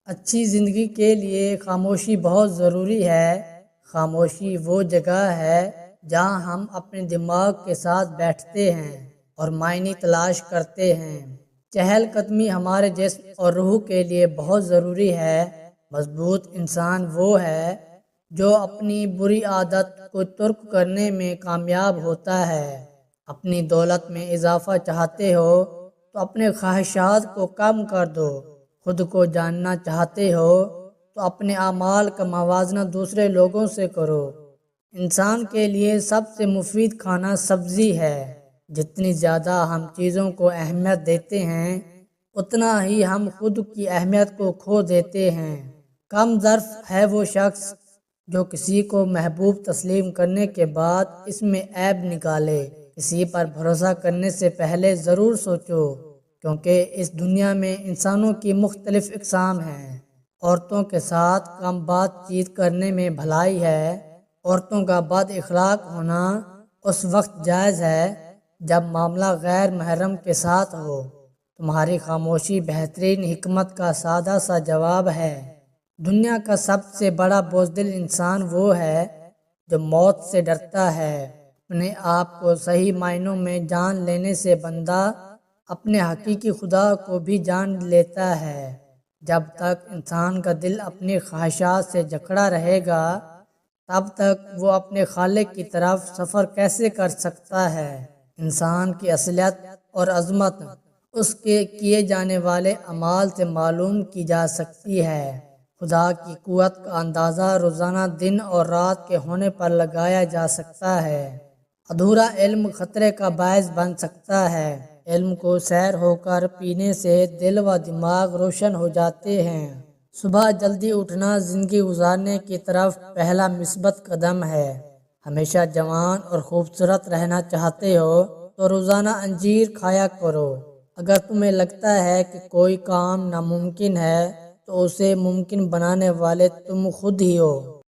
اچھی زندگی کے لیے خاموشی بہت ضروری ہے۔ خاموشی وہ جگہ ہے جہاں ہم اپنے دماغ کے ساتھ بیٹھتے ہیں اور معنی تلاش کرتے ہیں۔ چہل قدمی ہمارے جسم اور روح کے لیے بہت ضروری ہے۔ مضبوط انسان وہ ہے جو اپنی بری عادت کو ترک کرنے میں کامیاب ہوتا ہے۔ اپنی دولت میں اضافہ چاہتے ہو تو اپنے خواہشات کو کم کر دو۔ خود کو جاننا چاہتے ہو تو اپنے اعمال کا موازنہ دوسرے لوگوں سے کرو۔ انسان کے لیے سب سے مفید کھانا سبزی ہے۔ جتنی زیادہ ہم چیزوں کو اہمیت دیتے ہیں اتنا ہی ہم خود کی اہمیت کو کھو دیتے ہیں۔ کم ظرف ہے وہ شخص جو کسی کو محبوب تسلیم کرنے کے بعد اس میں عیب نکالے۔ کسی پر بھروسہ کرنے سے پہلے ضرور سوچو، کیونکہ اس دنیا میں انسانوں کی مختلف اقسام ہیں۔ عورتوں کے ساتھ کم بات چیت کرنے میں بھلائی ہے۔ عورتوں کا بد اخلاق ہونا اس وقت جائز ہے جب معاملہ غیر محرم کے ساتھ ہو۔ تمہاری خاموشی بہترین حکمت کا سادہ سا جواب ہے۔ دنیا کا سب سے بڑا بزدل انسان وہ ہے جو موت سے ڈرتا ہے۔ اپنے آپ کو صحیح معنوں میں جان لینے سے بندہ اپنے حقیقی خدا کو بھی جان لیتا ہے۔ جب تک انسان کا دل اپنی خواہشات سے جکڑا رہے گا تب تک وہ اپنے خالق کی طرف سفر کیسے کر سکتا ہے؟ انسان کی اصلیت اور عظمت اس کے کیے جانے والے اعمال سے معلوم کی جا سکتی ہے۔ خدا کی قوت کا اندازہ روزانہ دن اور رات کے ہونے پر لگایا جا سکتا ہے۔ ادھورا علم خطرے کا باعث بن سکتا ہے۔ علم کو سیر ہو کر پینے سے دل و دماغ روشن ہو جاتے ہیں۔ صبح جلدی اٹھنا زندگی گزارنے کی طرف پہلا مثبت قدم ہے۔ ہمیشہ جوان اور خوبصورت رہنا چاہتے ہو تو روزانہ انجیر کھایا کرو۔ اگر تمہیں لگتا ہے کہ کوئی کام ناممکن ہے تو اسے ممکن بنانے والے تم خود ہی ہو۔